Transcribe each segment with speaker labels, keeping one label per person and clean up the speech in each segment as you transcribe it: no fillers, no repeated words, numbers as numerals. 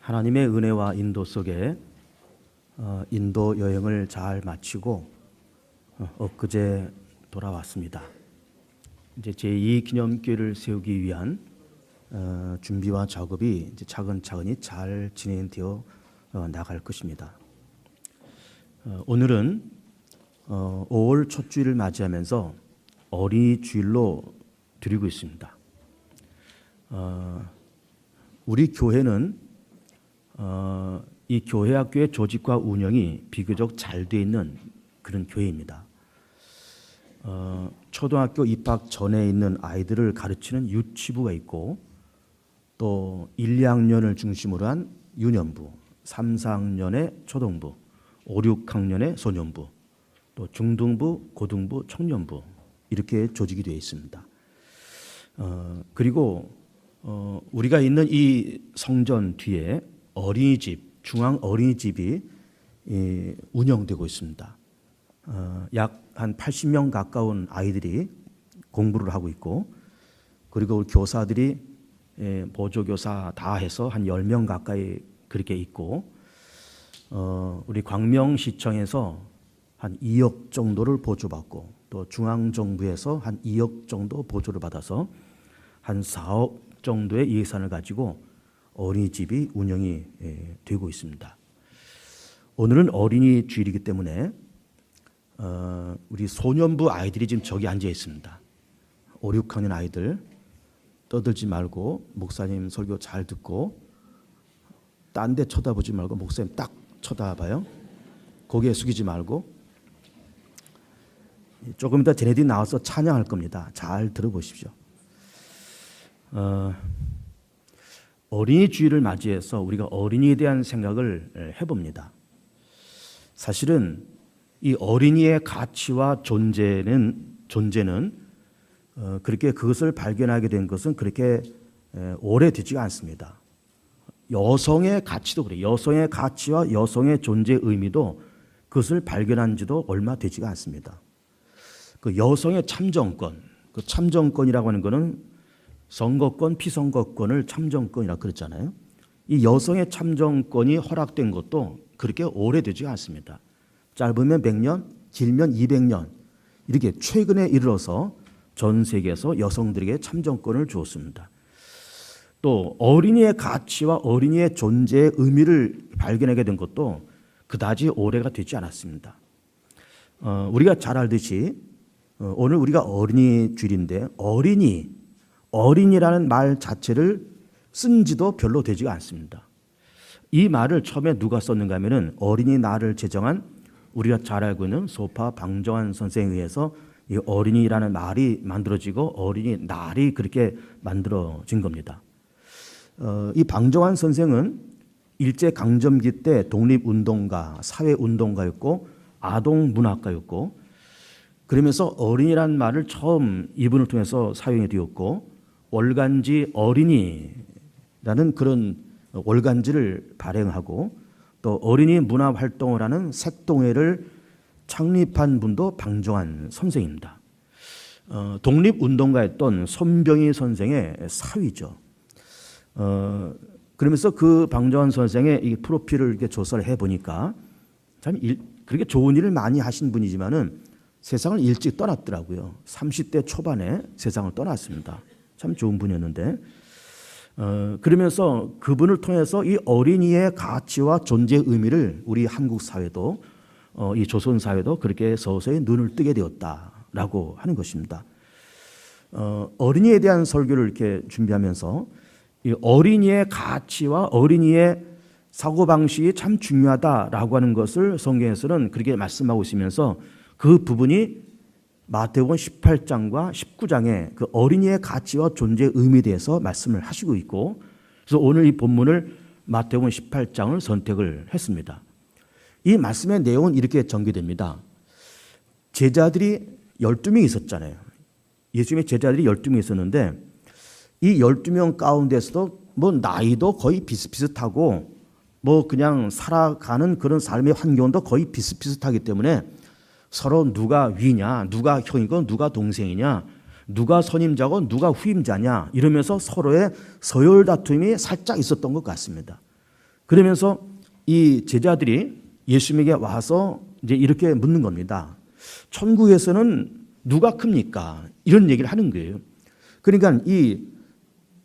Speaker 1: 하나님의 은혜와 인도 속에 인도 여행을 잘 마치고 엊그제 돌아왔습니다. 이제 제2 기념교회를 세우기 위한 준비와 작업이 이제 차근차근히 잘 진행되어 나갈 것입니다. 오늘은 5월 첫 주일을 맞이하면서 어린이 주일로 드리고 있습니다. 우리 교회는 이 교회학교의 조직과 운영이 비교적 잘 되어 있는 그런 교회입니다. 초등학교 입학 전에 있는 아이들을 가르치는 유치부가 있고, 또 1, 2학년을 중심으로 한 유년부, 3, 4학년의 초등부, 5, 6학년의 소년부, 또 중등부, 고등부, 청년부 이렇게 조직이 되어 있습니다. 그리고 우리가 있는 이 성전 뒤에 어린이집, 중앙 어린이집이 운영되고 있습니다. 약 한 80명 가까운 아이들이 공부를 하고 있고, 그리고 우리 교사들이 보조교사 다 해서 한 10명 가까이 그렇게 있고, 우리 광명시청에서 한 2억 정도를 보조받고, 또 중앙정부에서 한 2억 정도 보조를 받아서 한 4억 정도의 예산을 가지고 어린이집이 운영이 되고 있습니다. 오늘은 어린이 주일이기 때문에 우리 소년부 아이들이 지금 저기 앉아 있습니다. 5, 6학년 아이들 떠들지 말고 목사님 설교 잘 듣고, 딴 데 쳐다보지 말고 목사님 딱 쳐다봐요. 고개 숙이지 말고. 조금 이따 쟤네들이 나와서 찬양할 겁니다. 잘 들어보십시오. 어린이 주일을 맞이해서 우리가 어린이에 대한 생각을 해봅니다. 사실은 이 어린이의 가치와 존재는 그렇게 그것을 발견하게 된 것은 그렇게 오래되지가 않습니다. 여성의 가치도 그래요. 여성의 가치와 여성의 존재의 의미도 그것을 발견한 지도 얼마 되지가 않습니다. 그 여성의 참정권, 그 참정권이라고 하는 것은 선거권, 피선거권을 참정권이라고 그랬잖아요. 이 여성의 참정권이 허락된 것도 그렇게 오래되지 않습니다. 짧으면 100년, 길면 200년 이렇게 최근에 이르러서 전 세계에서 여성들에게 참정권을 주었습니다. 또 어린이의 가치와 어린이의 존재의 의미를 발견하게 된 것도 그다지 오래가 되지 않았습니다. 우리가 잘 알듯이 오늘 우리가 어린이 주일인데, 어린이라는 말 자체를 쓴 지도 별로 되지가 않습니다. 이 말을 처음에 누가 썼는가 하면은 어린이날을 제정한 우리가 잘 알고 있는 소파 방정환 선생에 의해서 이 어린이라는 말이 만들어지고 어린이날이 그렇게 만들어진 겁니다. 이 방정환 선생은 일제강점기 때 독립운동가, 사회운동가였고 아동문학가였고, 그러면서 어린이라는 말을 처음 이분을 통해서 사용이 되었고, 월간지 어린이라는 그런 월간지를 발행하고, 또 어린이 문화 활동을 하는 색동회를 창립한 분도 방정환 선생입니다. 독립운동가였던 손병희 선생의 사위죠. 그러면서 그 방정환 선생의 이 프로필을 이렇게 조사를 해보니까 참 그렇게 좋은 일을 많이 하신 분이지만은 세상을 일찍 떠났더라고요. 30대 초반에 세상을 떠났습니다. 참 좋은 분이었는데, 그러면서 그분을 통해서 이 어린이의 가치와 존재의 의미를 우리 한국 사회도 이 조선 사회도 그렇게 서서히 눈을 뜨게 되었다라고 하는 것입니다. 어린이에 대한 설교를 이렇게 준비하면서 이 어린이의 가치와 어린이의 사고방식이 참 중요하다라고 하는 것을 성경에서는 그렇게 말씀하고 있으면서 그 부분이 마태복음 18장과 19장에 그 어린이의 가치와 존재의 의미에 대해서 말씀을 하시고 있고, 그래서 오늘 이 본문을 마태복음 18장을 선택을 했습니다. 이 말씀의 내용은 이렇게 전개됩니다. 제자들이 12명이 있었잖아요. 예수님의 제자들이 12명이 있었는데, 이 12명 가운데서도 뭐 나이도 거의 비슷비슷하고 뭐 그냥 살아가는 그런 삶의 환경도 거의 비슷비슷하기 때문에 서로 누가 위냐, 누가 형이고 누가 동생이냐, 누가 선임자고 누가 후임자냐 이러면서 서로의 서열 다툼이 살짝 있었던 것 같습니다. 그러면서 이 제자들이 예수님에게 와서 이제 이렇게 묻는 겁니다. 천국에서는 누가 큽니까? 이런 얘기를 하는 거예요. 그러니까 이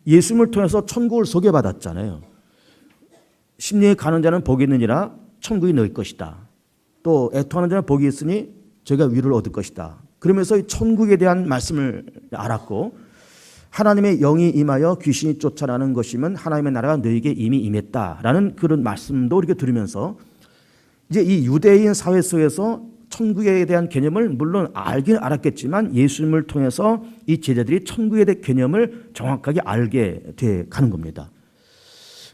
Speaker 1: 예수님을 통해서 천국을 소개받았잖아요. 심령이 가는 자는 복이 있느니라 천국이 너희 것이다. 또 애통하는 자는 복이 있으니 저희가 위로를 얻을 것이다. 그러면서 이 천국에 대한 말씀을 알았고, 하나님의 영이 임하여 귀신이 쫓아나는 것이면 하나님의 나라가 너희에게 이미 임했다라는 그런 말씀도 이렇게 들으면서 이제 이 유대인 사회 속에서 천국에 대한 개념을 물론 알긴 알았겠지만 예수님을 통해서 이 제자들이 천국에 대한 개념을 정확하게 알게 돼 가는 겁니다.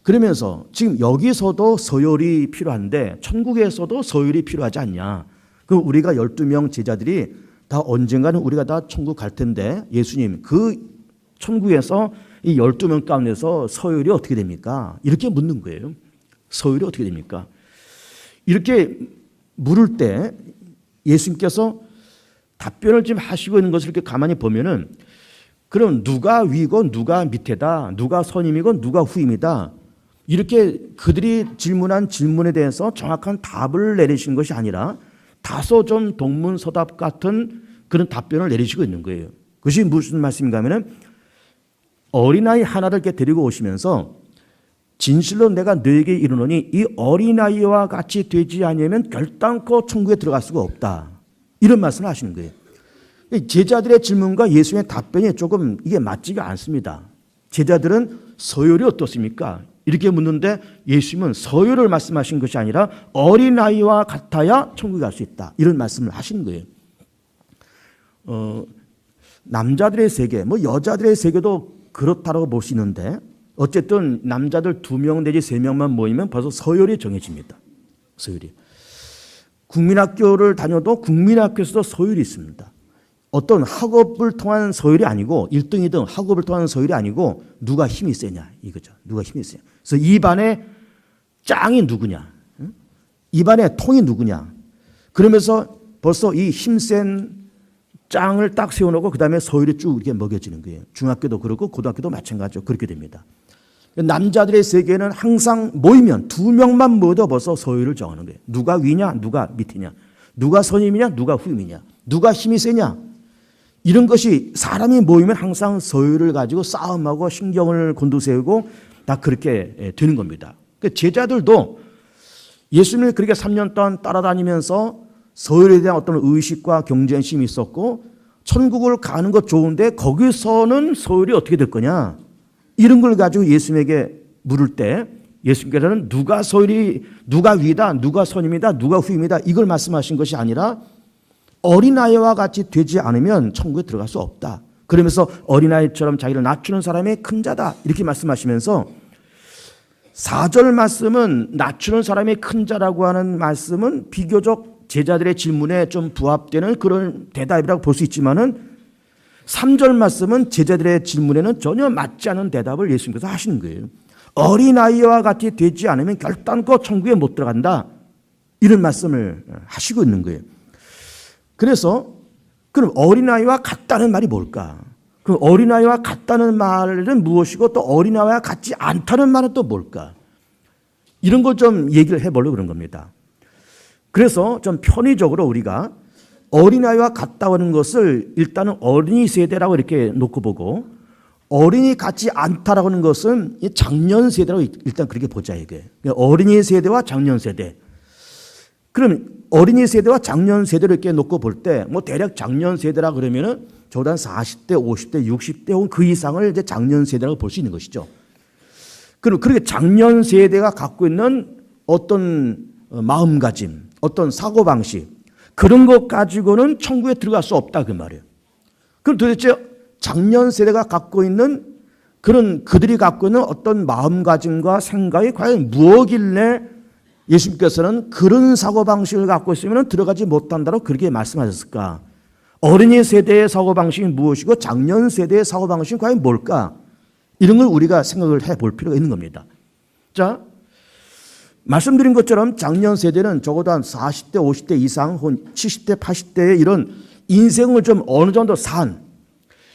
Speaker 1: 그러면서 지금 여기서도 서열이 필요한데 천국에서도 서열이 필요하지 않냐. 그럼 우리가 12명 제자들이 다 언젠가는 우리가 다 천국 갈 텐데 예수님 그 천국에서 이 12명 가운데서 서열이 어떻게 됩니까? 이렇게 묻는 거예요. 서열이 어떻게 됩니까? 이렇게 물을 때 예수님께서 답변을 지금 하시고 있는 것을 이렇게 가만히 보면은 그럼 누가 위고 누가 밑에다, 누가 선임이고 누가 후임이다. 이렇게 그들이 질문한 질문에 대해서 정확한 답을 내리신 것이 아니라 다소 좀 동문서답 같은 그런 답변을 내리시고 있는 거예요. 그것이 무슨 말씀인가 하면은 어린아이 하나를 이렇게 데리고 오시면서 진실로 내가 너에게 이르노니 이 어린아이와 같이 되지 아니하면 결단코 천국에 들어갈 수가 없다. 이런 말씀을 하시는 거예요. 제자들의 질문과 예수님의 답변이 조금 이게 맞지가 않습니다. 제자들은 서열이 어떻습니까? 이렇게 묻는데 예수님은 서열을 말씀하신 것이 아니라 어린아이와 같아야 천국에 갈 수 있다. 이런 말씀을 하시는 거예요. 남자들의 세계, 뭐 여자들의 세계도 그렇다고 볼 수 있는데 어쨌든 남자들 2명 내지 3명만 모이면 벌써 서열이 정해집니다. 서열이. 국민학교를 다녀도 국민학교에서도 서열이 있습니다. 어떤 학업을 통한 서열이 아니고 1등, 2등 학업을 통한 서열이 아니고 누가 힘이 세냐 이거죠. 누가 힘이 세냐. 그래서 이 반에 짱이 누구냐. 이 반에 통이 누구냐. 그러면서 벌써 이 힘센 짱을 딱 세워놓고 그 다음에 서열이 쭉 이렇게 먹여지는 거예요. 중학교도 그렇고 고등학교도 마찬가지로 그렇게 됩니다. 남자들의 세계는 항상 모이면 2명만 모여도 벌써 서열을 정하는 거예요. 누가 위냐 누가 밑이냐. 누가 선임이냐 누가 후임이냐. 누가 힘이 세냐. 이런 것이 사람이 모이면 항상 서열을 가지고 싸움하고 신경을 곤두세우고 다 그렇게 되는 겁니다. 제자들도 예수님을 그렇게 3년 동안 따라다니면서 서열에 대한 어떤 의식과 경쟁심이 있었고 천국을 가는 것 좋은데 거기서는 서열이 어떻게 될 거냐. 이런 걸 가지고 예수님에게 물을 때 예수님께서는 누가 서열이 누가 위다 누가 선임이다 누가 후임이다 이걸 말씀하신 것이 아니라 어린아이와 같이 되지 않으면 천국에 들어갈 수 없다. 그러면서 어린아이처럼 자기를 낮추는 사람이 큰 자다 이렇게 말씀하시면서 4절 말씀은 낮추는 사람이 큰 자라고 하는 말씀은 비교적 제자들의 질문에 좀 부합되는 그런 대답이라고 볼 수 있지만은 3절 말씀은 제자들의 질문에는 전혀 맞지 않은 대답을 예수님께서 하시는 거예요. 어린아이와 같이 되지 않으면 결단코 천국에 못 들어간다. 이런 말씀을 하시고 있는 거예요. 그래서 그럼 어린아이와 같다는 말이 뭘까? 그럼 어린아이와 같다는 말은 무엇이고 또 어린아이와 같지 않다는 말은 또 뭘까? 이런 걸 좀 얘기를 해보려고 그런 겁니다. 그래서 좀 편의적으로 우리가 어린아이와 같다고 하는 것을 일단은 어린이 세대라고 이렇게 놓고 보고 어린이 같지 않다라고 하는 것은 장년 세대라고 일단 그렇게 보자 이게. 어린이 세대와 장년 세대. 그럼 어린이 세대와 장년 세대를 이렇게 놓고 볼 때 뭐 대략 장년 세대라 그러면은 저보다 40대, 50대, 60대 혹은 그 이상을 이제 장년 세대라고 볼 수 있는 것이죠. 그럼 그렇게 장년 세대가 갖고 있는 어떤 마음가짐, 어떤 사고방식 그런 것 가지고는 천국에 들어갈 수 없다 그 말이에요. 그럼 도대체 장년 세대가 갖고 있는 그런 그들이 갖고 있는 어떤 마음가짐과 생각이 과연 무엇길래 예수님께서는 그런 사고방식을 갖고 있으면 들어가지 못한다고 그렇게 말씀하셨을까? 어린이 세대의 사고방식이 무엇이고 장년 세대의 사고방식이 과연 뭘까? 이런 걸 우리가 생각을 해볼 필요가 있는 겁니다. 자, 말씀드린 것처럼 장년 세대는 적어도 한 40대, 50대 이상 혹은 70대, 80대의 이런 인생을 좀 어느 정도 산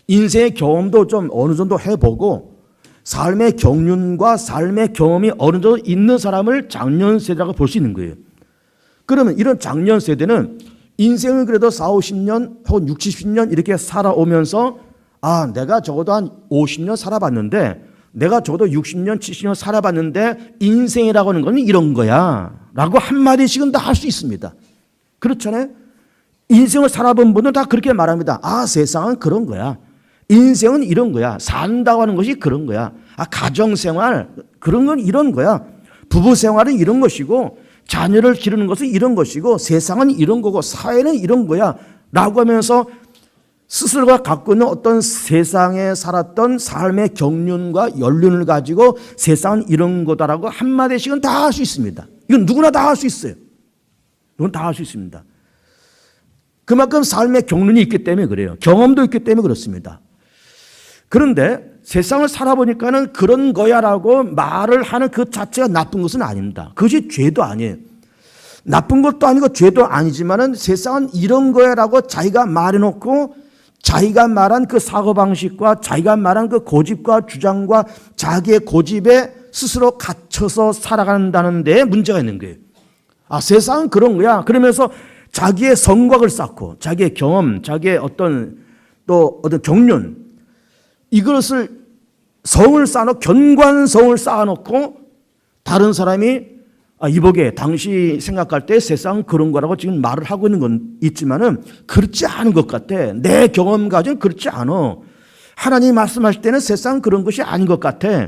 Speaker 1: 인생의 경험도 좀 어느 정도 해보고 삶의 경륜과 삶의 경험이 어느 정도 있는 사람을 장년 세대라고 볼 수 있는 거예요. 그러면 이런 장년 세대는 인생을 그래도 40, 50년 혹은 60, 70년 이렇게 살아오면서 내가 적어도 한 50년 살아봤는데, 내가 적어도 60년, 70년 살아봤는데 인생이라고 하는 건 이런 거야 라고 한마디씩은 다 할 수 있습니다. 그렇잖아요. 인생을 살아본 분은 다 그렇게 말합니다. 세상은 그런 거야. 인생은 이런 거야. 산다고 하는 것이 그런 거야. 가정생활 그런 건 이런 거야. 부부생활은 이런 것이고, 자녀를 기르는 것은 이런 것이고, 세상은 이런 거고, 사회는 이런 거야 라고 하면서 스스로가 갖고 있는 어떤 세상에 살았던 삶의 경륜과 연륜을 가지고 세상은 이런 거다라고 한마디씩은 다 할 수 있습니다. 이건 누구나 다 할 수 있어요. 이건 다 할 수 있습니다. 그만큼 삶의 경륜이 있기 때문에 그래요. 경험도 있기 때문에 그렇습니다. 그런데 세상을 살아보니까는 그런 거야라고 말을 하는 그 자체가 나쁜 것은 아닙니다. 그것이 죄도 아니에요. 나쁜 것도 아니고 죄도 아니지만은 세상은 이런 거야라고 자기가 말해놓고 자기가 말한 그 사고방식과 자기가 말한 그 고집과 주장과 자기의 고집에 스스로 갇혀서 살아간다는 데에 문제가 있는 거예요. 세상은 그런 거야. 그러면서 자기의 성곽을 쌓고 자기의 경험, 자기의 어떤 경륜, 이것을 성을 쌓아놓고 견관성을 쌓아놓고 다른 사람이 이보게 당시 생각할 때 세상은 그런 거라고 지금 말을 하고 있는 건 있지만은 그렇지 않은 것 같아. 내 경험 가지고는 그렇지 않아. 하나님이 말씀하실 때는 세상은 그런 것이 아닌 것 같아.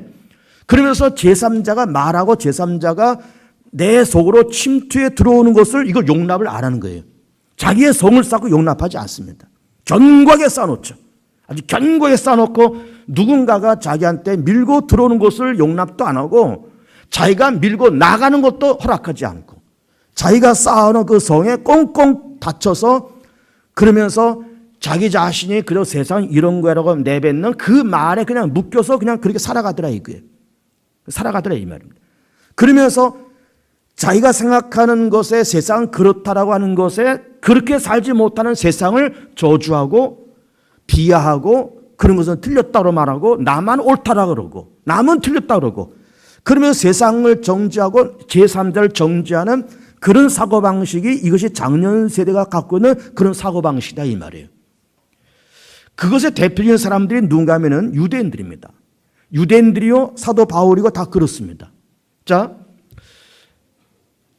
Speaker 1: 그러면서 제3자가 말하고 제3자가 내 속으로 침투해 들어오는 것을 이걸 용납을 안 하는 거예요. 자기의 성을 쌓고 용납하지 않습니다. 견고하게 쌓아놓죠. 아주 견고하게 쌓아놓고 누군가가 자기한테 밀고 들어오는 것을 용납도 안 하고 자기가 밀고 나가는 것도 허락하지 않고 자기가 쌓아놓은 그 성에 꽁꽁 닫혀서 그러면서 자기 자신이 그래도 세상은 이런 거라고 내뱉는 그 말에 그냥 묶여서 그냥 그렇게 살아가더라 이거예요. 살아가더라 이 말입니다. 그러면서 자기가 생각하는 것에 세상은 그렇다라고 하는 것에 그렇게 살지 못하는 세상을 저주하고 비하하고 그런 것은 틀렸다고 말하고 나만 옳다라고 그러고 남은 틀렸다고 그러고 그러면서 세상을 정지하고 제3자를 정지하는 그런 사고방식이 이것이 장년 세대가 갖고 있는 그런 사고방식이다 이 말이에요. 그것의 대표적인 사람들이 누군가 하면은 유대인들입니다. 유대인들이요 사도 바울이고 다 그렇습니다. 자,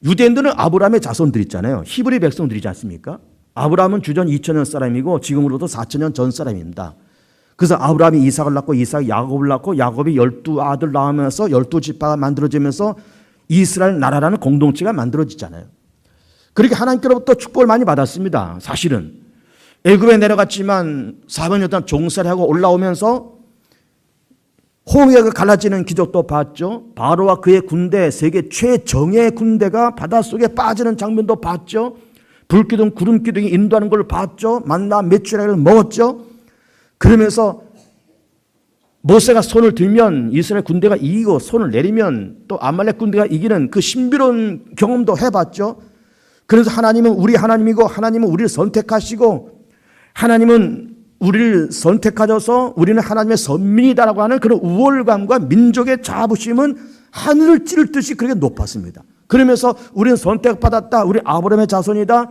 Speaker 1: 유대인들은 아브라함의 자손들 있잖아요. 히브리 백성들이지 않습니까? 아브라함은 주전 2000년 사람이고 지금으로부터 4000년 전 사람입니다. 그래서 아브라함이 이삭을 낳고 이삭이 야곱을 낳고 야곱이 12아들 낳으면서 12지파가 만들어지면서 이스라엘 나라라는 공동체가 만들어지잖아요. 그렇게 하나님께로부터 축복을 많이 받았습니다. 사실은 애굽에 내려갔지만 400년 동안 종살이 하고 올라오면서 홍해가 갈라지는 기적도 봤죠. 바로와 그의 군대, 세계 최정예의 군대가 바닷속에 빠지는 장면도 봤죠. 불기둥 구름기둥이 인도하는 걸 봤죠. 만나 메추라기를 먹었죠. 그러면서 모세가 손을 들면 이스라엘 군대가 이기고 손을 내리면 또 아말렉 군대가 이기는 그 신비로운 경험도 해봤죠. 그래서 하나님은 우리 하나님이고 하나님은 우리를 선택하시고 하나님은 우리를 선택하셔서 우리는 하나님의 선민이다라고 하는 그런 우월감과 민족의 자부심은 하늘을 찌를 듯이 그렇게 높았습니다. 그러면서 우리는 선택받았다. 우리 아브라함의 자손이다.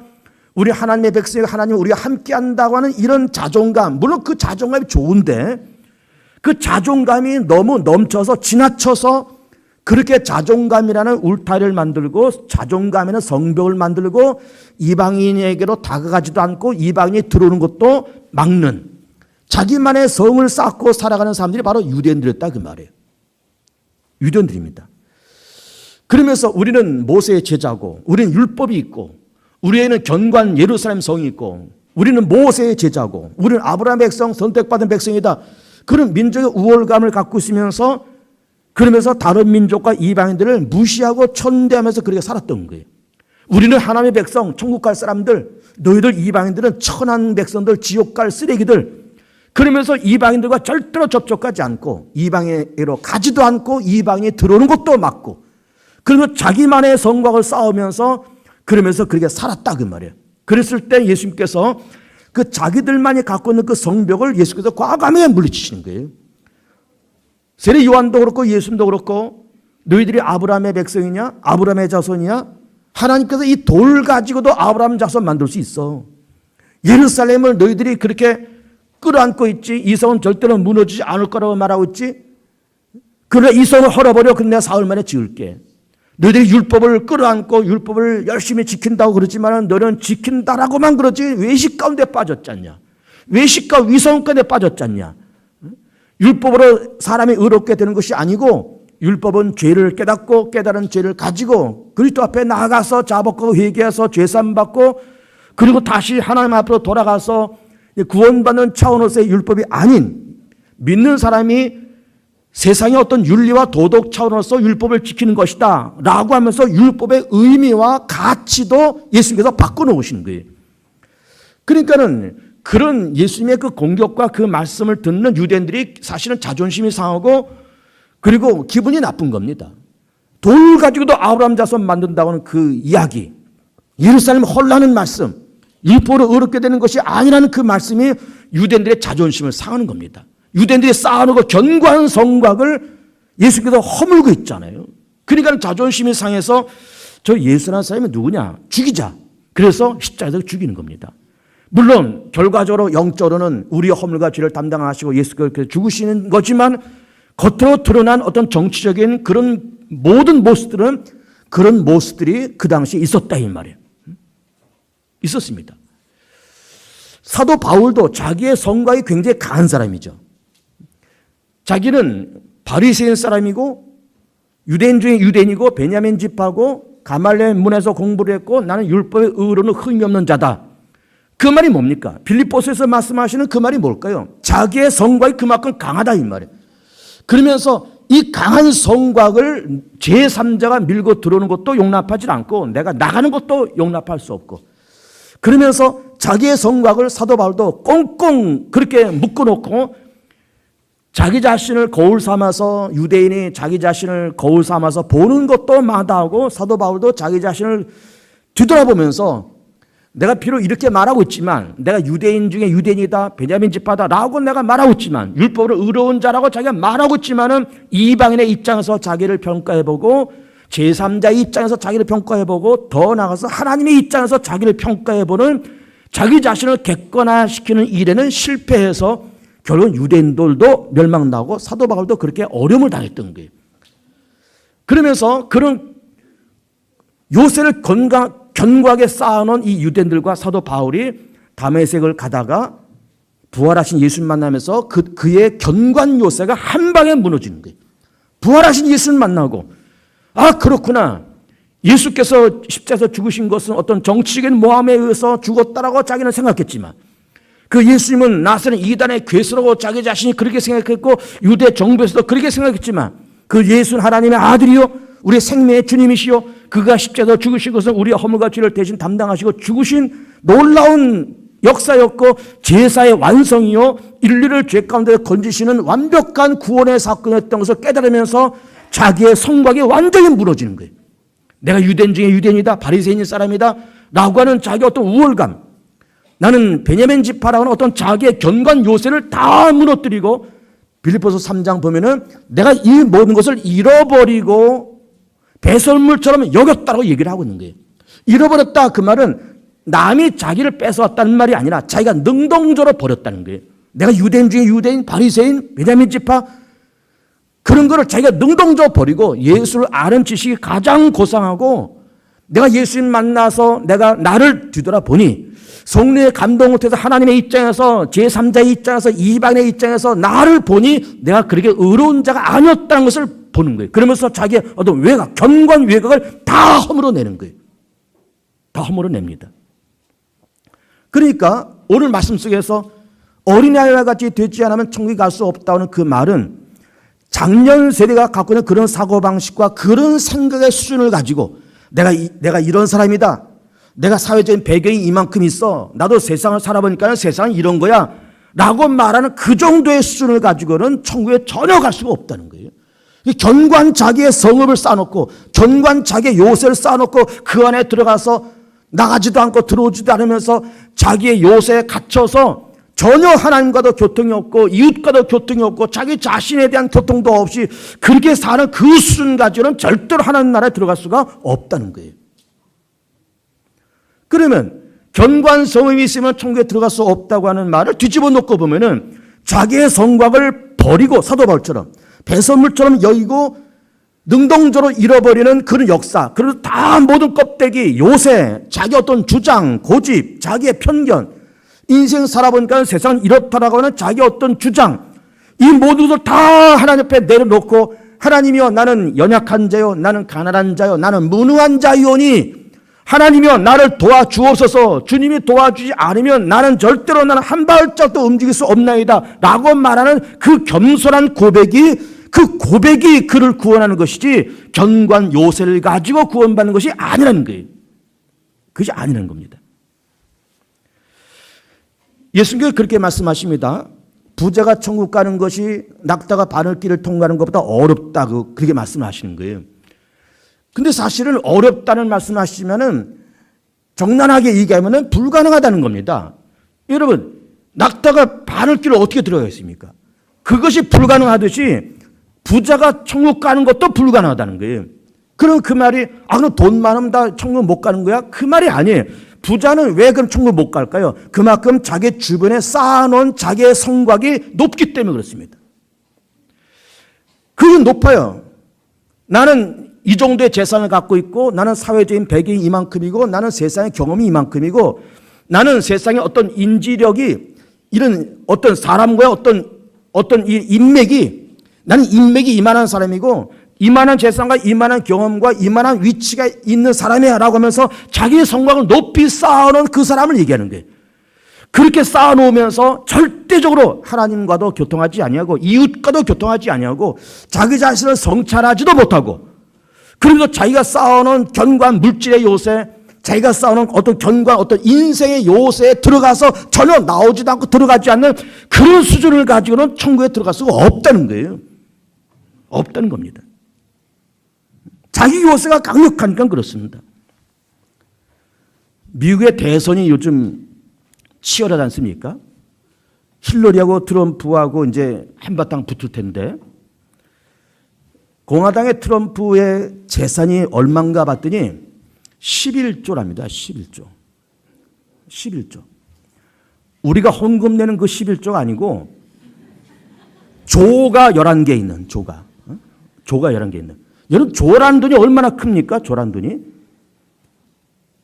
Speaker 1: 우리 하나님의 백성이고 하나님 우리가 함께한다고 하는 이런 자존감. 물론 그 자존감이 좋은데 그 자존감이 너무 넘쳐서 지나쳐서 그렇게 자존감이라는 울타리를 만들고 자존감에는 성벽을 만들고 이방인에게로 다가가지도 않고 이방인이 들어오는 것도 막는 자기만의 성을 쌓고 살아가는 사람들이 바로 유대인들이었다 그 말이에요. 유대인들입니다. 그러면서 우리는 모세의 제자고 우리는 율법이 있고 우리에는 견고한 예루살렘 성이 있고 우리는 모세의 제자고 우리는 아브라함의 백성 선택받은 백성이다. 그런 민족의 우월감을 갖고 있으면서 그러면서 다른 민족과 이방인들을 무시하고 천대하면서 그렇게 살았던 거예요. 우리는 하나님의 백성, 천국 갈 사람들, 너희들 이방인들은 천한 백성들, 지옥 갈 쓰레기들. 그러면서 이방인들과 절대로 접촉하지 않고 이방인으로 가지도 않고 이방인이 들어오는 것도 막고 그러면서 자기만의 성곽을 쌓으면서 그러면서 그렇게 살았다 그 말이에요. 그랬을 때 예수님께서 그 자기들만이 갖고 있는 그 성벽을 예수께서 과감하게 물리치시는 거예요. 세례 요한도 그렇고 예수님도 그렇고 너희들이 아브라함의 백성이냐? 아브라함의 자손이냐? 하나님께서 이 돌 가지고도 아브라함 자손 만들 수 있어. 예루살렘을 너희들이 그렇게 끌어안고 있지. 이 성은 절대로 무너지지 않을 거라고 말하고 있지. 그러나 이 성을 헐어버려. 근데 내가 사흘 만에 지을게. 너희들이 율법을 끌어안고 율법을 열심히 지킨다고 그러지만 너는 지킨다라고만 그러지 외식 가운데 빠졌지 않냐. 외식과 위선 가운데 빠졌지 않냐. 율법으로 사람이 의롭게 되는 것이 아니고 율법은 죄를 깨닫고 깨달은 죄를 가지고 그리스도 앞에 나아가서 자복하고 회개해서 죄사함 받고 그리고 다시 하나님 앞으로 돌아가서 구원받는 차원으로서의 율법이 아닌 믿는 사람이 세상의 어떤 윤리와 도덕 차원으로서 율법을 지키는 것이다 라고 하면서 율법의 의미와 가치도 예수님께서 바꿔놓으신 거예요. 그러니까는 그런 예수님의 그 공격과 그 말씀을 듣는 유대인들이 사실은 자존심이 상하고 그리고 기분이 나쁜 겁니다. 돌 가지고도 아브라함 자손 만든다고 하는 그 이야기, 예루살렘 헐라는 말씀, 율법으로 의롭게 되는 것이 아니라는 그 말씀이 유대인들의 자존심을 상하는 겁니다. 유대인들이 쌓아놓고 견고한 성곽을 예수께서 허물고 있잖아요. 그러니까 자존심이 상해서 저 예수라는 사람이 누구냐? 죽이자. 그래서 십자가에서 죽이는 겁니다. 물론 결과적으로 영적으로는 우리의 허물과 죄를 담당하시고 예수께서 죽으시는 거지만 겉으로 드러난 어떤 정치적인 그런 모든 모습들은 그런 모습들이 그 당시에 있었다 이 말이에요. 있었습니다. 사도 바울도 자기의 성곽이 굉장히 강한 사람이죠. 자기는 바리새인 사람이고 유대인 중에 유대인이고 베냐민 집하고 가말리엘 문에서 공부를 했고 나는 율법의 의로는 흠이 없는 자다. 그 말이 뭡니까? 빌립보서에서 말씀하시는 그 말이 뭘까요? 자기의 성곽이 그만큼 강하다 이 말이에요. 그러면서 이 강한 성곽을 제3자가 밀고 들어오는 것도 용납하지 않고 내가 나가는 것도 용납할 수 없고 그러면서 자기의 성곽을 사도 바울도 꽁꽁 그렇게 묶어놓고 자기 자신을 거울 삼아서 유대인이 자기 자신을 거울 삼아서 보는 것도 마다하고 사도 바울도 자기 자신을 뒤돌아보면서 내가 비록 이렇게 말하고 있지만 내가 유대인 중에 유대인이다 베냐민 지파다 라고 내가 말하고 있지만 율법으로 의로운 자라고 자기가 말하고 있지만은 이방인의 입장에서 자기를 평가해보고 제3자의 입장에서 자기를 평가해보고 더 나아가서 하나님의 입장에서 자기를 평가해보는 자기 자신을 객관화시키는 일에는 실패해서 결국 유대인들도 멸망나고 사도 바울도 그렇게 어려움을 당했던 거예요. 그러면서 그런 요새를 견고하게 쌓아놓은 이 유대인들과 사도 바울이 다메섹을 가다가 부활하신 예수님 만나면서 그의 견고한 요새가 한 방에 무너지는 거예요. 부활하신 예수님 만나고 아 그렇구나. 예수께서 십자가에서 죽으신 것은 어떤 정치적인 모함에 의해서 죽었다라고 자기는 생각했지만 그 예수님은 나사렛 이단의 괴수라고 자기 자신이 그렇게 생각했고 유대 정부에서도 그렇게 생각했지만 그 예수는 하나님의 아들이요 우리의 생명의 주님이시요 그가 십자가에서 죽으신 것은 우리의 허물과 죄를 대신 담당하시고 죽으신 놀라운 역사였고 제사의 완성이요 인류를 죄 가운데 건지시는 완벽한 구원의 사건이었던 것을 깨달으면서 자기의 성곽이 완전히 무너지는 거예요. 내가 유대인 중에 유대인이다 바리새인 사람이다 라고 하는 자기 어떤 우월감 나는 베냐민 지파라는 어떤 자기의 견고한 요새를 다 무너뜨리고 빌립보서 3장 보면은 내가 이 모든 것을 잃어버리고 배설물처럼 여겼다고 얘기를 하고 있는 거예요. 잃어버렸다 그 말은 남이 자기를 뺏어왔다는 말이 아니라 자기가 능동적으로 버렸다는 거예요. 내가 유대인 중에 유대인 바리새인 베냐민 지파 그런 거를 자기가 능동적으로 버리고 예수를 아는 지식이 가장 고상하고 내가 예수님 만나서 내가 나를 뒤돌아보니 성령의 감동을 통해서 하나님의 입장에서 제3자의 입장에서 이방인의 입장에서 나를 보니 내가 그렇게 의로운 자가 아니었다는 것을 보는 거예요. 그러면서 자기의 어떤 외곽, 견고한 외곽을 다 허물어내는 거예요. 다 허물어냅니다. 그러니까 오늘 말씀 속에서 어린아이와 같이 되지 않으면 천국에 갈 수 없다는 그 말은 작년 세대가 갖고 있는 그런 사고방식과 그런 생각의 수준을 가지고 내가 이런 사람이다. 내가 사회적인 배경이 이만큼 있어. 나도 세상을 살아보니까 세상은 이런 거야. 라고 말하는 그 정도의 수준을 가지고는 천국에 전혀 갈 수가 없다는 거예요. 견고한 자기의 성읍을 쌓아놓고 견고한 자기의 요새를 쌓아놓고 그 안에 들어가서 나가지도 않고 들어오지도 않으면서 자기의 요새에 갇혀서 전혀 하나님과도 교통이 없고 이웃과도 교통이 없고 자기 자신에 대한 교통도 없이 그렇게 사는 그 수준 가지고는 절대로 하나님 나라에 들어갈 수가 없다는 거예요. 그러면 견고한 성품이 있으면 천국에 들어갈 수 없다고 하는 말을 뒤집어 놓고 보면은 자기의 성곽을 버리고 사도 바울처럼 배설물처럼 여의고 능동적으로 잃어버리는 그런 역사, 그리고 다 모든 껍데기, 요새, 자기 어떤 주장, 고집, 자기의 편견, 인생 살아보니까 세상 이렇다라고 하는 자기 어떤 주장, 이 모든 것을 다 하나님 앞에 내려놓고 하나님이여 나는 연약한 자요, 나는 가난한 자요, 나는 무능한 자이오니 하나님이여 나를 도와주옵소서. 주님이 도와주지 않으면 나는 절대로 나는 한 발짝도 움직일 수 없나이다 라고 말하는 그 겸손한 고백이, 그 고백이 그를 구원하는 것이지 견고한 요새를 가지고 구원받는 것이 아니라는 거예요. 그것이 아니라는 겁니다. 예수님께서 그렇게 말씀하십니다. 부자가 천국 가는 것이 낙타가 바늘길을 통과하는 것보다 어렵다, 그렇게 말씀하시는 거예요. 근데 사실은 어렵다는 말씀하시면은 정난하게 얘기하면은 불가능하다는 겁니다. 여러분, 낙타가 바늘길을 어떻게 들어가겠습니까? 그것이 불가능하듯이 부자가 천국 가는 것도 불가능하다는 거예요. 그럼 그 말이 그럼 돈 많으면 다 천국 못 가는 거야? 그 말이 아니에요. 부자는 왜 그럼 천국 못 갈까요? 그만큼 자기 주변에 쌓아놓은 자기의 성곽이 높기 때문에 그렇습니다. 그게 높아요. 나는 이 정도의 재산을 갖고 있고, 나는 사회적인 배경이 이만큼이고, 나는 세상의 경험이 이만큼이고, 나는 세상의 어떤 인지력이 이런 어떤 사람과의 어떤 이 인맥이, 나는 인맥이 이만한 사람이고 이만한 재산과 이만한 경험과 이만한 위치가 있는 사람이야 라고 하면서 자기의 성곽을 높이 쌓아놓은 그 사람을 얘기하는 거예요. 그렇게 쌓아놓으면서 절대적으로 하나님과도 교통하지 아니하고 이웃과도 교통하지 아니하고 자기 자신을 성찰하지도 못하고, 그러면서 자기가 쌓아놓은 견고한 물질의 요새, 자기가 쌓아놓은 어떤 견고한 어떤 인생의 요새에 들어가서 전혀 나오지도 않고 들어가지 않는 그런 수준을 가지고는 천국에 들어갈 수가 없다는 거예요. 없다는 겁니다. 자기 요새가 강력하니까 그렇습니다. 미국의 대선이 요즘 치열하지 않습니까? 힐러리하고 트럼프하고 이제 한바탕 붙을 텐데, 공화당의 트럼프의 재산이 얼마인가 봤더니 11조랍니다. 11조. 11조. 우리가 헌금 내는 그 11조가 아니고 조가 11개 있는 조가. 조가 11개 있는. 여러분, 조라는 돈이 얼마나 큽니까? 조라는 돈이.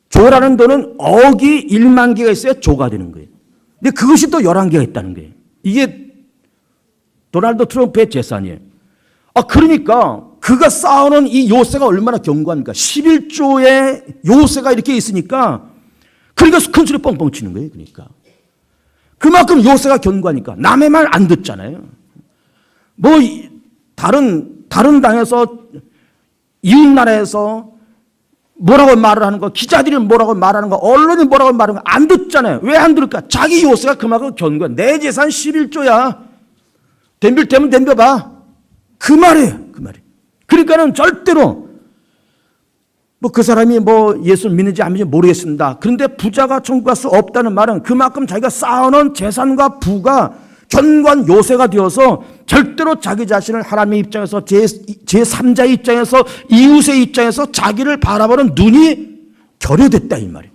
Speaker 1: 조라는 돈은 억이 1만 개가 있어야 조가 되는 거예요. 근데 그것이 또 11개가 있다는 거예요. 이게 도널드 트럼프의 재산이에요. 그러니까 그가 쌓아놓은 이 요새가 얼마나 견고합니까? 11조의 요새가 이렇게 있으니까, 그러니까 큰 소리 뻥뻥 치는 거예요. 그러니까 그만큼 요새가 견고하니까 남의 말 안 듣잖아요. 뭐 다른 당에서 이웃 나라에서 뭐라고 말을 하는 거, 기자들이 뭐라고 말하는 거, 언론이 뭐라고 말하는 거 안 듣잖아요. 왜 안 들을까? 자기 요새가 그만큼 견고해. 내 재산 11조야. 덤빌 때면 덤벼봐. 그 말이에요. 그 말이. 그러니까는 절대로 뭐 그 사람이 뭐 예수를 믿는지 안 믿는지 모르겠습니다. 그런데 부자가 천국 갈 수 없다는 말은 그만큼 자기가 쌓아놓은 재산과 부가 견고한 요새가 되어서 절대로 자기 자신을 하나님의 입장에서 제3자의 입장에서 이웃의 입장에서 자기를 바라보는 눈이 결여됐다 이 말이에요.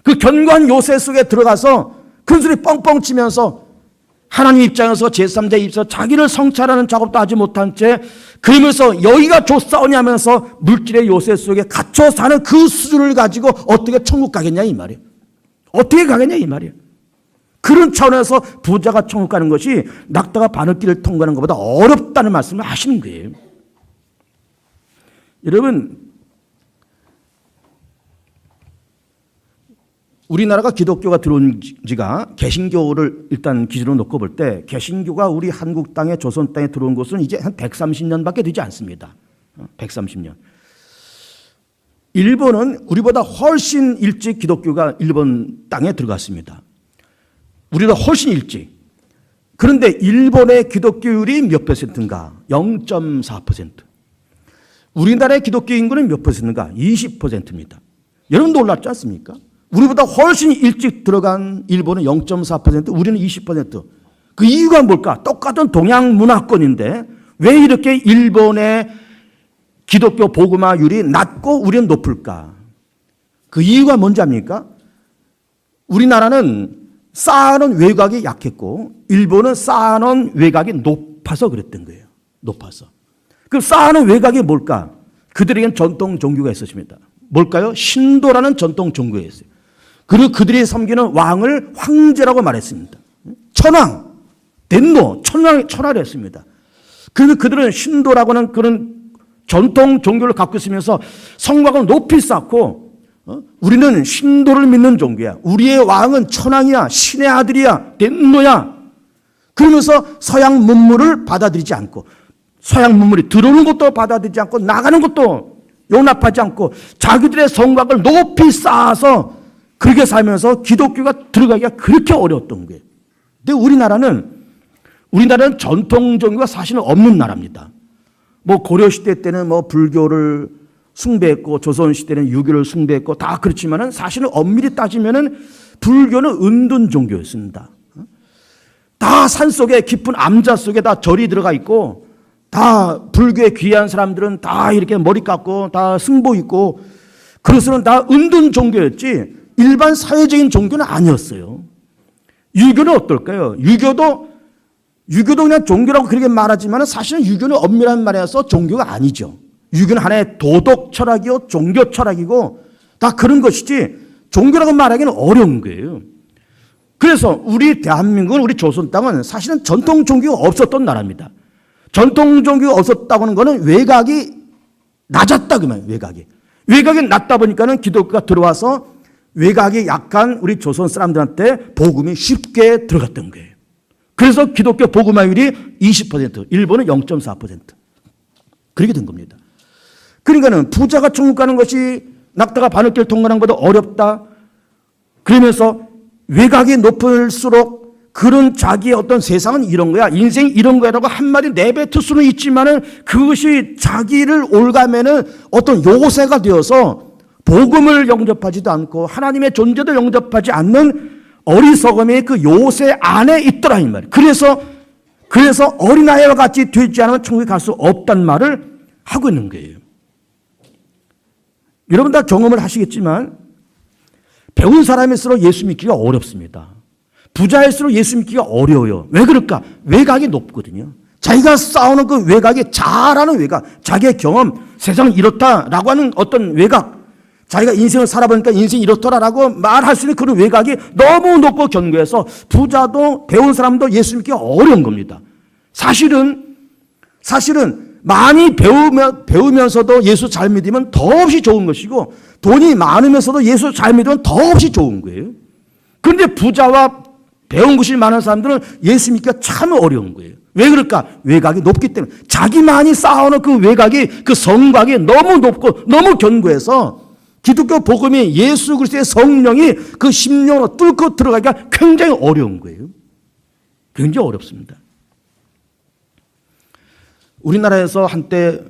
Speaker 1: 그 견고한 요새 속에 들어가서 큰 소리 뻥뻥 치면서 하나님 입장에서 제3자의 입장에서 자기를 성찰하는 작업도 하지 못한 채 그러면서 여기가 좋사오냐면서 물질의 요새 속에 갇혀 사는 그 수준을 가지고 어떻게 천국 가겠냐 이 말이에요. 어떻게 가겠냐 이 말이에요. 그런 차원에서 부자가 천국 가는 것이 낙타가 바늘길을 통과하는 것보다 어렵다는 말씀을 하시는 거예요. 여러분, 우리나라가 기독교가 들어온 지가 개신교를 일단 기준으로 놓고 볼 때 개신교가 우리 한국 땅에 조선 땅에 들어온 것은 이제 한 130년밖에 되지 않습니다. 130년. 일본은 우리보다 훨씬 일찍 기독교가 일본 땅에 들어갔습니다. 우리보다 훨씬 일찍. 그런데 일본의 기독교율이 몇 퍼센트인가? 0.4%. 우리나라의 기독교 인구는 몇 퍼센트인가? 20%입니다. 여러분 놀랍지 않습니까? 우리보다 훨씬 일찍 들어간 일본은 0.4%, 우리는 20%. 그 이유가 뭘까? 똑같은 동양 문화권인데 왜 이렇게 일본의 기독교 복음화율이 낮고 우리는 높을까? 그 이유가 뭔지 압니까? 우리나라는 쌓아놓은 외곽이 약했고 일본은 쌓아놓은 외곽이 높아서 그랬던 거예요. 높아서. 그 쌓아놓은 외곽이 뭘까? 그들에겐 전통 종교가 있었습니다. 뭘까요? 신도라는 전통 종교가 있어요. 그리고 그들이 섬기는 왕을 황제라고 말했습니다. 천황, 덴노, 천하를 했습니다. 그리고 그들은 신도라고 하는 그런 전통 종교를 갖고 있으면서 성곽을 높이 쌓고 우리는 신도를 믿는 종교야. 우리의 왕은 천황이야. 신의 아들이야. 덴노야. 그러면서 서양 문물을 받아들이지 않고 서양 문물이 들어오는 것도 받아들이지 않고 나가는 것도 용납하지 않고 자기들의 성곽을 높이 쌓아서 그렇게 살면서 기독교가 들어가기가 그렇게 어려웠던 거예요. 근데 우리나라는 전통 종교가 사실은 없는 나라입니다. 뭐 고려시대 때는 뭐 불교를 숭배했고 조선시대는 유교를 숭배했고 다 그렇지만은 사실은 엄밀히 따지면은 불교는 은둔 종교였습니다. 다 산속에 깊은 암자 속에 다 절이 들어가 있고 다 불교에 귀한 사람들은 다 이렇게 머리 깎고 다 승복 입고 그래서는 다 은둔 종교였지 일반 사회적인 종교는 아니었어요. 유교는 어떨까요? 유교도 그냥 종교라고 그렇게 말하지만 사실은 유교는 엄밀한 말이어서 종교가 아니죠. 유교는 하나의 도덕 철학이요 종교 철학이고 다 그런 것이지 종교라고 말하기는 어려운 거예요. 그래서 우리 대한민국은 우리 조선 땅은 사실은 전통 종교가 없었던 나라입니다. 전통 종교가 없었다고 하는 것은 외곽이 낮았다 그 말이에요. 외곽이 낮다 보니까는 기독교가 들어와서 외곽이 약한 우리 조선 사람들한테 복음이 쉽게 들어갔던 거예요. 그래서 기독교 복음화율이 20%, 일본은 0.4%. 그렇게 된 겁니다. 그러니까는 부자가 천국 가는 것이 낙타가 바늘길 통과하는 것보다 어렵다. 그러면서 외곽이 높을수록 그런 자기의 어떤 세상은 이런 거야. 인생이 이런 거야라고 한마디 내뱉을 수는 있지만은 그것이 자기를 올가매는 어떤 요새가 되어서 복음을 영접하지도 않고 하나님의 존재도 영접하지 않는 어리석음이 그 요새 안에 있더라 이 말이에요. 그래서 어린아이와 같이 되지 않으면 천국에 갈 수 없다는 말을 하고 있는 거예요. 여러분 다 경험을 하시겠지만 배운 사람일수록 예수 믿기가 어렵습니다. 부자일수록 예수 믿기가 어려워요. 왜 그럴까? 외곽이 높거든요. 자기가 쌓아놓은 그 외곽이 잘하는 외곽, 자기의 경험, 세상은 이렇다라고 하는 어떤 외곽, 자기가 인생을 살아보니까 인생이 이렇더라라고 말할 수 있는 그런 외곽이 너무 높고 견고해서 부자도 배운 사람도 예수 믿기가 어려운 겁니다. 사실은 많이 배우면서도 예수 잘 믿으면 더없이 좋은 것이고 돈이 많으면서도 예수 잘 믿으면 더없이 좋은 거예요. 그런데 부자와 배운 것이 많은 사람들은 예수 믿기가 참 어려운 거예요. 왜 그럴까? 외곽이 높기 때문에 자기만이 쌓아놓은 그 외곽이 그 성곽이 너무 높고 너무 견고해서 기독교 복음이 예수 그리스도의 성령이 그 심령으로 뚫고 들어가기가 굉장히 어려운 거예요. 굉장히 어렵습니다. 우리나라에서 한때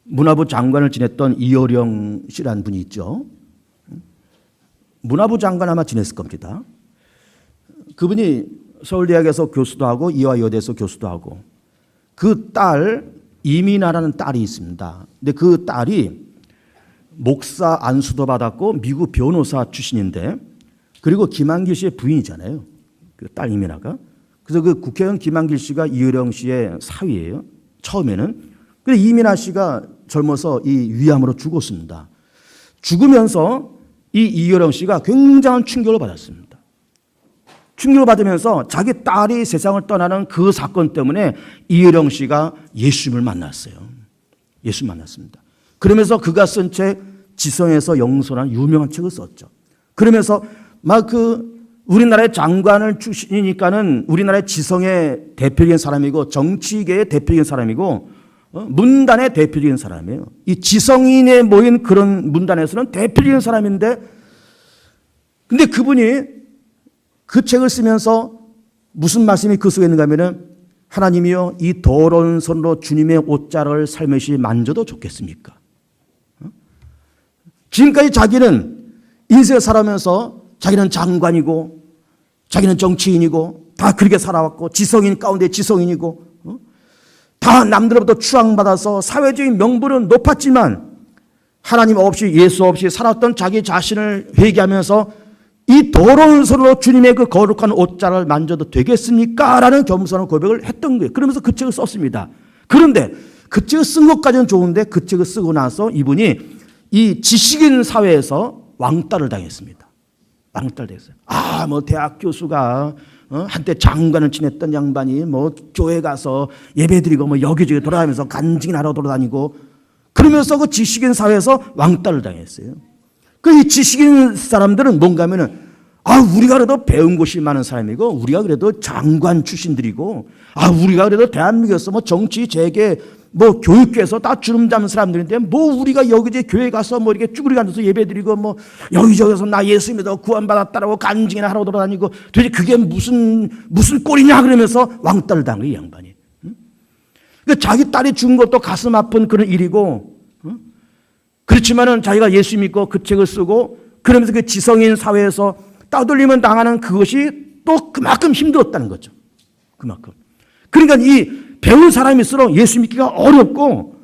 Speaker 1: 문화부 장관을 지냈던 이어령 씨라는 분이 있죠. 문화부 장관 아마 지냈을 겁니다. 그분이 서울대학에서 교수도 하고 이화여대에서 교수도 하고 그 딸 이민아라는 딸이 있습니다. 근데 그 딸이 목사 안수도 받았고 미국 변호사 출신인데 그리고 김한길 씨의 부인이잖아요. 그 딸 이민아가. 그래서 그 국회의원 김한길 씨가 이어령 씨의 사위예요. 처음에는. 근데 이민아 씨가 젊어서 이 위암으로 죽었습니다. 죽으면서 이 이어령 씨가 굉장한 충격을 받았습니다. 충격을 받으면서 자기 딸이 세상을 떠나는 그 사건 때문에 이어령 씨가 예수님을 만났어요. 예수 만났습니다. 그러면서 그가 쓴 책 지성에서 영선한 유명한 책을 썼죠. 그러면서 막 우리나라의 장관을 출신이니까는 우리나라의 지성의 대표적인 사람이고 정치계의 대표적인 사람이고 문단의 대표적인 사람이에요. 이 지성인에 모인 그런 문단에서는 대표적인 사람인데 근데 그분이 그 책을 쓰면서 무슨 말씀이 그 속에 있는가 하면은 하나님이여 이 더러운 손으로 주님의 옷자락을 살며시 만져도 좋겠습니까? 지금까지 자기는 인생을 살아오면서 자기는 장관이고 자기는 정치인이고 다 그렇게 살아왔고 지성인 가운데 지성인이고 다 남들로부터 추앙받아서 사회적인 명분은 높았지만 하나님 없이 예수 없이 살았던 자기 자신을 회개하면서 이 더러운 손으로 주님의 그 거룩한 옷자를 만져도 되겠습니까? 라는 겸손한 고백을 했던 거예요. 그러면서 그 책을 썼습니다. 그런데 그 책을 쓴 것까지는 좋은데 그 책을 쓰고 나서 이분이 이 지식인 사회에서 왕따를 당했습니다. 왕따를 당했어요. 뭐 대학 교수가 한때 장관을 지냈던 양반이 뭐 교회 가서 예배드리고 뭐 여기저기 돌아다니면서 간증하러 돌아다니고 그러면서 그 지식인 사회에서 왕따를 당했어요. 그 이 지식인 사람들은 뭔가 하면은 우리가 그래도 배운 곳이 많은 사람이고 우리가 그래도 장관 출신들이고 우리가 그래도 대한민국에서 뭐 정치 재계 뭐 교육계에서 다 주름 잡는 사람들인데 뭐 우리가 여기저기 교회 가서 뭐 이렇게 쭈그리고 앉아서 예배드리고 뭐 여기저기서 나 예수 믿어 구원받았다라고 간증이나 하러 돌아다니고 도대체 그게 무슨 꼴이냐 그러면서 왕따를 당한 거예요, 이 양반이. 그러니까 자기 딸이 죽은 것도 가슴 아픈 그런 일이고 그렇지만은 자기가 예수 믿고 그 책을 쓰고 그러면서 그 지성인 사회에서 따돌림을 당하는 그것이 또 그만큼 힘들었다는 거죠. 그만큼. 그러니까 이 배운 사람일수록 예수 믿기가 어렵고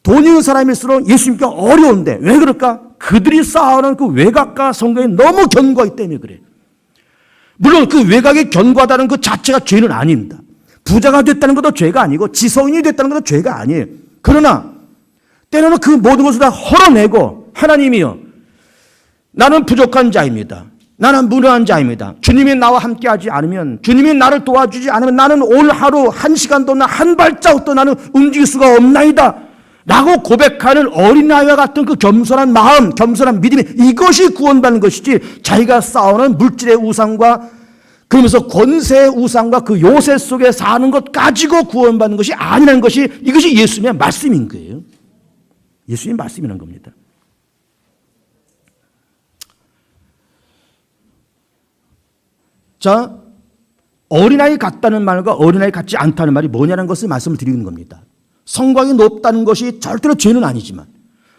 Speaker 1: 돈 있는 사람일수록 예수 믿기가 어려운데 왜 그럴까? 그들이 쌓아오는 그 외곽과 성경이 너무 견고하기 때문에 그래. 물론 그 외곽이 견고하다는 그 자체가 죄는 아닙니다. 부자가 됐다는 것도 죄가 아니고 지성인이 됐다는 것도 죄가 아니에요. 그러나 때로는 그 모든 것을 다 헐어내고 하나님이요, 나는 부족한 자입니다. 나는 무능한 자입니다. 주님이 나와 함께하지 않으면, 주님이 나를 도와주지 않으면 나는 오늘 하루 한 시간도 한 발자국도 나는 움직일 수가 없나이다 라고 고백하는 어린아이와 같은 그 겸손한 마음, 겸손한 믿음이 이것이 구원받는 것이지 자기가 쌓아오는 물질의 우상과 그러면서 권세의 우상과 그 요새 속에 사는 것 가지고 구원받는 것이 아니라는 것이 이것이 예수님의 말씀인 거예요. 예수님의 말씀이라는 겁니다. 자, 어린아이 같다는 말과 어린아이 같지 않다는 말이 뭐냐는 것을 말씀을 드리는 겁니다. 성곽이 높다는 것이 절대로 죄는 아니지만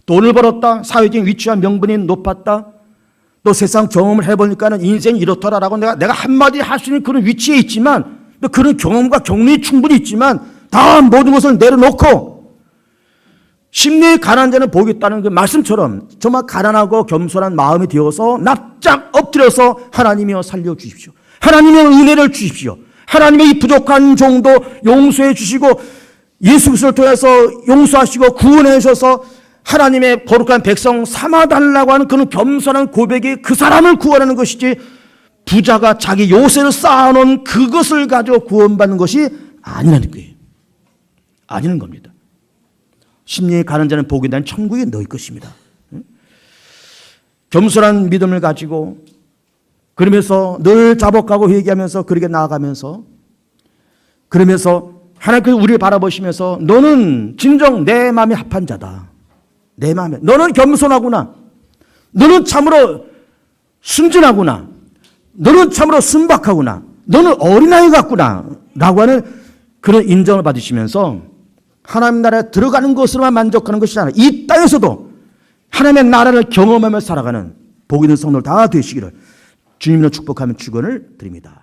Speaker 1: 돈을 벌었다, 사회적인 위치와 명분이 높았다, 또 세상 경험을 해보니까는 인생이 이렇더라라고 내가 한마디 할 수 있는 그런 위치에 있지만 또 그런 경험과 경륜이 충분히 있지만 다 모든 것을 내려놓고 심리에 가난한 자는 복이 있다는 그 말씀처럼 정말 가난하고 겸손한 마음이 되어서 납작 엎드려서 하나님이여 살려주십시오. 하나님의 은혜를 주십시오. 하나님의 이 부족한 종도 용서해 주시고 예수 그리스도를 통해서 용서하시고 구원해 주셔서 하나님의 거룩한 백성 삼아달라고 하는 그런 겸손한 고백이 그 사람을 구원하는 것이지 부자가 자기 요새를 쌓아놓은 그것을 가지고 구원받는 것이 아니라는 거예요. 아니는 겁니다. 심령이 가는 자는 복이 난 천국이 너희 것입니다. 겸손한 믿음을 가지고 그러면서 늘 자복하고 회개하면서 그렇게 나아가면서 그러면서 하나님께서 우리를 바라보시면서 너는 진정 내 마음에 합한 자다. 내 마음에 너는 겸손하구나. 너는 참으로 순진하구나. 너는 참으로 순박하구나. 너는 어린아이 같구나 라고 하는 그런 인정을 받으시면서 하나님 나라에 들어가는 것으로만 만족하는 것이 아니라 이 땅에서도 하나님의 나라를 경험하며 살아가는 복 있는 성도들 다 되시기를 주님으로 축복하며 축원을 드립니다.